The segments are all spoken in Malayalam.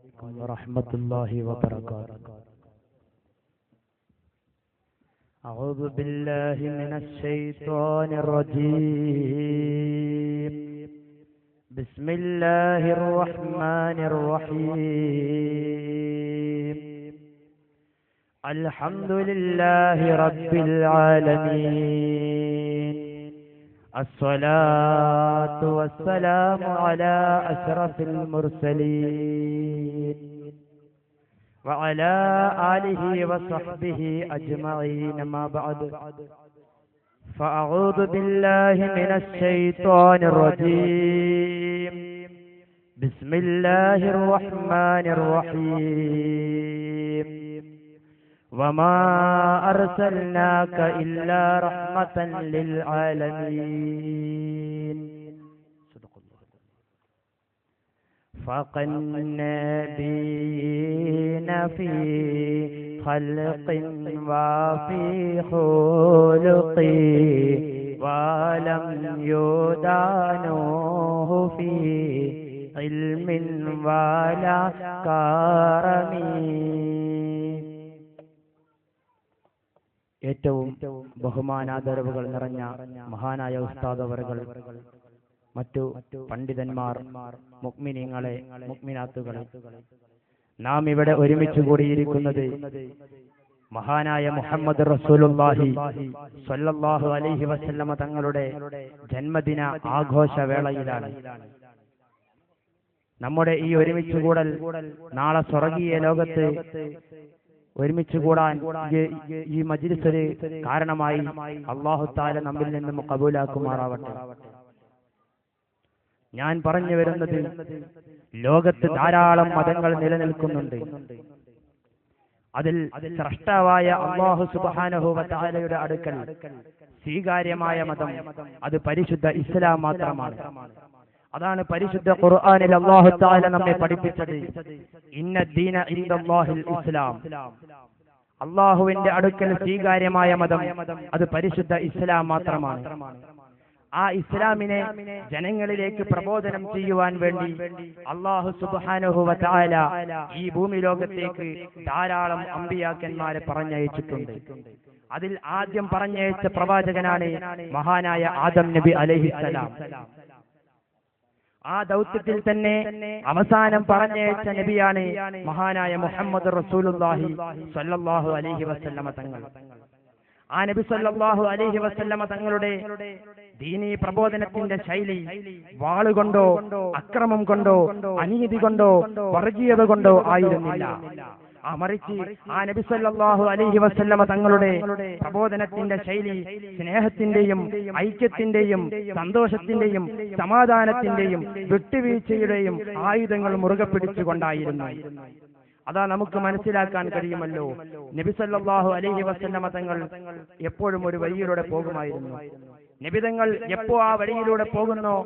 ورحمة الله وبركاته. أعوذ بالله من الشيطان الرجيم. بسم الله الرحمن الرحيم. الحمد لله رب العالمين. الصلاة والسلام على أشرف المرسلين وعلى آله وصحبه أجمعين. ما بعد، فأعوذ بالله من الشيطان الرجيم. بسم الله الرحمن الرحيم. وما أرسلناك إلا رحمة للعالمين. فاق النبيين في خلق وفي خلق ولم يدانوه في علم ولا كرم. ഏറ്റവും ബഹുമാനാദരവുകൾ നിറഞ്ഞ മഹാനായ ഉസ്താദ് അവറുകൾ, മറ്റു പണ്ഡിതന്മാർ, മുഅ്മിനീങ്ങളെ, മുഅ്മിനാത്തുകളെ, നാം ഇവിടെ ഒരുമിച്ച് കൂടിയിരിക്കുന്നത് മഹാനായ മുഹമ്മദ് റസൂലുള്ളാഹി സ്വല്ലല്ലാഹു അലൈഹി വസല്ലമ തങ്ങളുടെ ജന്മദിന ആഘോഷവേളയിലാണ്. നമ്മുടെ ഈ ഒരുമിച്ച് കൂടൽ നാളെ സ്വർഗീയ ലോകത്ത് ഒരുമിച്ച് കൂടാൻ ഈ മജ്‌ലിസിന് കാരണമായി അല്ലാഹു തആല നമ്മിൽ നിന്നും കബൂലാക്കുമാറാവട്ടെ. ഞാൻ പറഞ്ഞു വരുന്നത്, ലോകത്ത് ധാരാളം മതങ്ങൾ നിലനിൽക്കുന്നുണ്ട്. അതിൽ സ്രഷ്ടാവായ അല്ലാഹു സുബ്ഹാനഹു വ തആലയുടെ അടുക്കൽ സ്വീകാര്യമായ മതം അത് പരിശുദ്ധ ഇസ്ലാം മാത്രമാണ്. അതാണ് പരിശുദ്ധ ഖുർആനിൽ അല്ലാഹു തആല നമ്മെ പഠിപ്പിച്ചത്. ഇന്ന ദീന ഇൻദല്ലാഹിൽ ഇസ്ലാം. അല്ലാഹുവിന്റെ അടുക്കൽ സ്വീകാര്യമായ മതം അത് പരിശുദ്ധ ഇസ്ലാം മാത്രമാണ്. ആ ഇസ്ലാമിനെ ജനങ്ങളിലേക്ക് പ്രബോധനം ചെയ്യുവാൻ വേണ്ടി അല്ലാഹു സുബ്ഹാനഹു വ തആല ഈ ഭൂമി ലോകത്തേക്ക് ധാരാളം അമ്പിയാക്കന്മാരെ പറഞ്ഞയച്ചിട്ടുണ്ട്. അതിൽ ആദ്യം പറഞ്ഞയച്ച പ്രവാചകനാണ് മഹാനായ ആദം നബി അലൈഹിസ്സലാം. ആ ദൗത്യത്തിൽ തന്നെ അവസാനം പറഞ്ഞയച്ച നബിയാണ് മഹാനായ മുഹമ്മദ് റസൂലുള്ളാഹി സ്വല്ലല്ലാഹു അലൈഹി വസല്ലമ തങ്ങൾ. ആ നബി സ്വല്ലല്ലാഹു അലൈഹി വസല്ലമ തങ്ങളുടെ ദീനീ പ്രബോധനത്തിന്റെ ശൈലി വാളുകൊണ്ടോ അക്രമം കൊണ്ടോ അനീതി കൊണ്ടോ വർഗീയത കൊണ്ടോ ആയിരുന്നില്ല. മറിച്ച് ആ നബി സല്ലല്ലാഹു അലൈഹി വസല്ലമ തങ്ങളുടെ പ്രബോധനത്തിന്റെ ശൈലി സ്നേഹത്തിന്റെയും ഐക്യത്തിന്റെയും സന്തോഷത്തിന്റെയും സമാധാനത്തിന്റെയും വിട്ടുവീഴ്ചയുടെയും ആയുധങ്ങൾ മുറുകെ പിടിച്ചുകൊണ്ടായിരുന്നു. അതാ നമുക്ക് മനസ്സിലാക്കാൻ കഴിയുമല്ലോ. നബി സല്ലല്ലാഹു അലൈഹി വസല്ലമ തങ്ങൾ എപ്പോഴും ഒരു വഴിയിലൂടെ പോകുമായിരുന്നു. നബിതങ്ങൾ എപ്പോ ആ വഴിയിലൂടെ പോകുന്നോ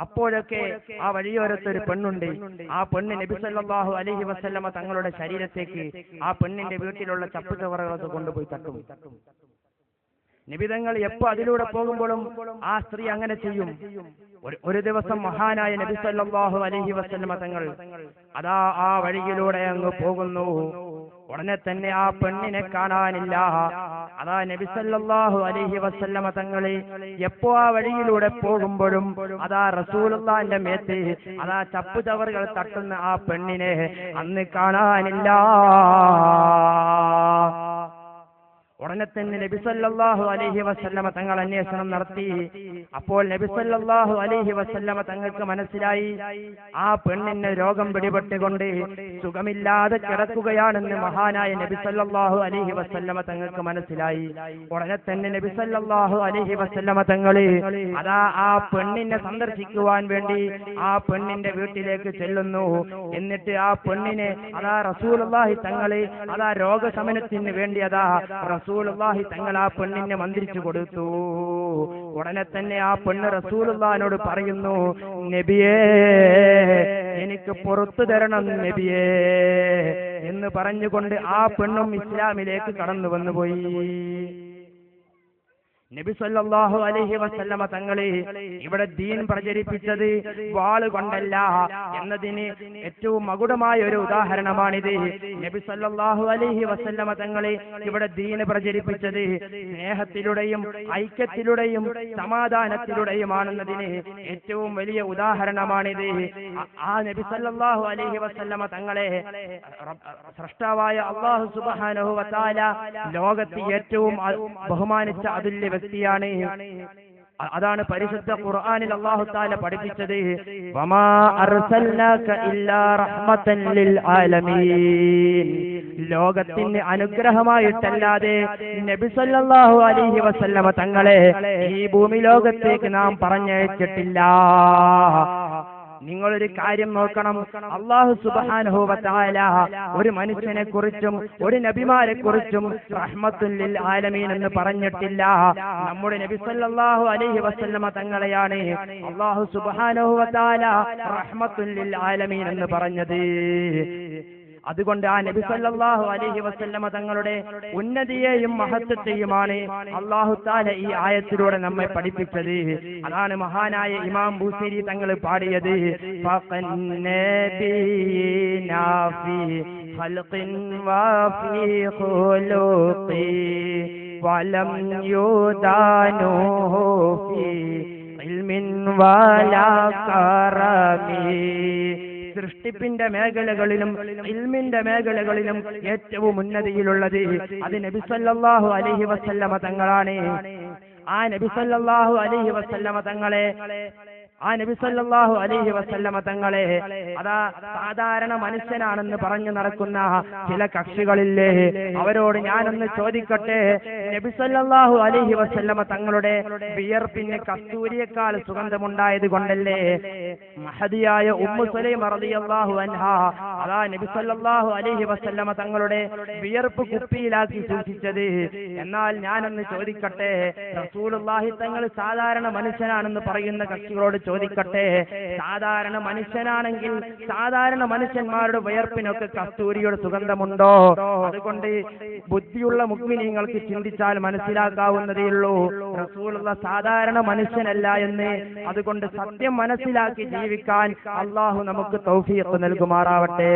അപ്പോഴൊക്കെ ആ വഴിയോരത്തൊരു പെണ്ണുണ്ട്. ആ പെണ്ണ് നബി സല്ലല്ലാഹു അലൈഹി വസല്ലമ തങ്ങളുടെ ശരീരത്തേക്ക് ആ പെണ്ണിന്റെ വീട്ടിലുള്ള ചപ്പുചവറുകളൊക്കെ കൊണ്ടുപോയി തട്ടും. നിബിതങ്ങൾ എപ്പോ അതിലൂടെ പോകുമ്പോഴും ആ സ്ത്രീ അങ്ങനെ ചെയ്യും. ഒരു ദിവസം മഹാനായ നബി സല്ലല്ലാഹു അലൈഹി വസല്ലമ തങ്ങൾ അതാ ആ വഴിയിലൂടെ അങ്ങ് പോകുന്നു. ഉടനെ തന്നെ ആ പെണ്ണിനെ കാണാനില്ല. അതാ നബി സല്ലല്ലാഹു അലൈഹി വസല്ലമ തങ്ങളെ എപ്പോ ആ വഴിയിലൂടെ പോകുമ്പോഴും അതാ റസൂലുള്ളാഹിന്റെ മേത്ത് അതാ ചപ്പുചവറുകൾ തട്ടുന്ന ആ പെണ്ണിനെ അന്ന് കാണാനില്ല. ഉടനെ തന്നെ നബി സല്ലല്ലാഹു അലൈഹി വസല്ലമ തങ്ങൾ അന്വേഷണം നടത്തി. അപ്പോൾ നബി സല്ലല്ലാഹു അലൈഹി വസല്ലമ തങ്ങൾക്ക് മനസ്സിലായി ആ പെണ്ണിന് രോഗം പിടിപെട്ടുകൊണ്ട് സുഖമില്ലാതെ കിടക്കുകയാണെന്ന് മഹാനായ നബി സല്ലല്ലാഹു അലൈഹി വസല്ലമ തങ്ങൾക്ക് മനസ്സിലായി. ഉടനെ തന്നെ നബി സല്ലല്ലാഹു അലൈഹി വസല്ലമ തങ്ങളെ അതാ ആ പെണ്ണിനെ സന്ദർശിക്കുവാൻ വേണ്ടി ആ പെണ്ണിന്റെ വീട്ടിലേക്ക് ചെല്ലുന്നു. എന്നിട്ട് ആ പെണ്ണിനെ അതാ റസൂലുള്ളാഹി തങ്ങളെ അതാ രോഗശമനത്തിന് വേണ്ടി അതാ റസൂലുള്ളാഹി തങ്ങൾ ആ പെണ്ണിനെ മന്ത്രിച്ചു കൊടുത്തു. ഉടനെ തന്നെ ആ പെണ്ണ് റസൂലുള്ളാഹിനോട് പറയുന്നു, നബിയേ എനിക്ക് പുറത്തു തരണം നബിയേ എന്ന് പറഞ്ഞുകൊണ്ട് ആ പെണ്ണും ഇസ്ലാമിലേക്ക് കടന്നു വന്നുപോയി. നബി സല്ലല്ലാഹു അലൈഹി വസല്ലമ തങ്ങളെ ഇവിടെ ദീൻ പ്രചരിപ്പിച്ചത് വാള് കൊണ്ടല്ല എന്നതിന് ഏറ്റവും മകുടമായ ഒരു ഉദാഹരണമാണിത്. നബി സല്ലല്ലാഹു അലൈഹി വസല്ലമ തങ്ങളെ ഇവിടെ ദീൻ പ്രചരിപ്പിച്ചത് സ്നേഹത്തിലൂടെയും ഐക്യത്തിലൂടെയും സമാധാനത്തിലൂടെയുമാണെന്നതിന് ഏറ്റവും വലിയ ഉദാഹരണമാണിത്. ആ നബി സല്ലല്ലാഹു അലൈഹി വസല്ലമ തങ്ങളെ സ്രഷ്ടാവായ അല്ലാഹു സുബ്ഹാനഹു വ തആല ലോകത്ത് ഏറ്റവും ബഹുമാനിച്ച അതുല്യ വ്യക്തിയാണ്. അതാണ് പരിശുദ്ധ ഖുർആനിൽ അല്ലാഹു തആല പഠിപ്പിച്ചത്, വമാ അർസൽനാക ഇല്ലാ റഹ്മത്തൻ ലിൽ ആലമീൻ. ലോകത്തിന് അനുഗ്രഹമായിട്ടല്ലാതെ നബി സല്ലല്ലാഹു അലൈഹി വസല്ലമ തങ്ങളെ ഈ ഭൂമി ലോകത്തേക്ക് നാം പറഞ്ഞയച്ചിട്ടില്ല. നിങ്ങളൊരു കാര്യം നോക്കണം, അല്ലാഹു സുബ്ഹാനഹു വ തആല ഒരു മനുഷ്യനെ കുറിച്ചും ഒരു നബിമാരെ കുറിച്ചും റഹ്മത്തുൽ ലിൽ ആലമീൻ എന്ന് പറഞ്ഞിട്ടില്ല. നമ്മുടെ നബി സല്ലല്ലാഹു അലൈഹി വസല്ലമ തങ്ങളെയാണ് അല്ലാഹു സുബ്ഹാനഹു വ തആല റഹ്മത്തുൽ ലിൽ ആലമീൻ എന്ന് പറഞ്ഞത്. അതുകൊണ്ട് ആ നബി സല്ലല്ലാഹു അലൈഹി വസല്ലമ തങ്ങളുടെ ഉന്നതിയെയും മഹത്വത്തെയുമാണ് അല്ലാഹു തആല ഈ ആയത്തിലൂടെ നമ്മെ പഠിപ്പിച്ചത്. അതാണ് മഹാനായ ഇമാം ബൂസീരി തങ്ങൾ പാടിയത്, ഫഖന്നബീനാ ഫീ ഖൽഖിൻ വഫീ ഖുലൂഖി വലം യുദാനുഹു ഫീ ഇൽമിൻ വലാ കറമി. സൃഷ്ടിപ്പിന്റെ മേഖലകളിലും ഇൽമിന്റെ മേഖലകളിലും ഏറ്റവും ഉന്നതിയിലുള്ളത് അത് നബി സല്ലല്ലാഹു അലൈഹി വസല്ലമ തങ്ങളാണ്. ആ നബി സല്ലല്ലാഹു അലൈഹി വസല്ലമ തങ്ങളെ അതാ സാധാരണ മനുഷ്യനാണെന്ന് പറഞ്ഞു നടക്കുന്ന ചില കക്ഷികളില്ലേ, അവരോട് ഞാനൊന്ന് ചോദിക്കട്ടെ, നബി സല്ലല്ലാഹു അലൈഹി വസല്ലമ തങ്ങളുടെ വിയർപ്പിന് കസ്തൂരിയേക്കാൾ സുഗന്ധമുണ്ടായത് കൊണ്ടല്ലേ മഹദിയായ ഉമ്മു സുലൈമ റളിയല്ലാഹു അൻഹാ അതാ നബി സല്ലല്ലാഹു അലൈഹി വസല്ലമ തങ്ങളുടെ വിയർപ്പ് കുപ്പിയിലാക്കി സൂക്ഷിച്ചത്? എന്നാൽ ഞാനൊന്ന് ചോദിക്കട്ടെ, റസൂലുള്ളാഹി തങ്ങൾ സാധാരണ മനുഷ്യനാണെന്ന് പറയുന്ന കക്ഷികളോട് ചോദിക്കട്ടെ, സാധാരണ മനുഷ്യനാണെങ്കിൽ സാധാരണ മനുഷ്യന്മാരുടെ വിയർപ്പിനൊക്കെ കസ്തൂരിയുടെ സുഗന്ധമുണ്ടോ? അതുകൊണ്ട് ബുദ്ധിയുള്ള മുഅ്മിനീങ്ങൾക്ക് ചിന്തിച്ചാൽ മനസ്സിലാക്കാവുന്നതേയുള്ളൂ, റസൂലുള്ള സാധാരണ മനുഷ്യനല്ല എന്ന്. അതുകൊണ്ട് സത്യം മനസ്സിലാക്കി ജീവിക്കാൻ അല്ലാഹു നമുക്ക് തൗഫീഖ് നൽകുമാറാവട്ടെ.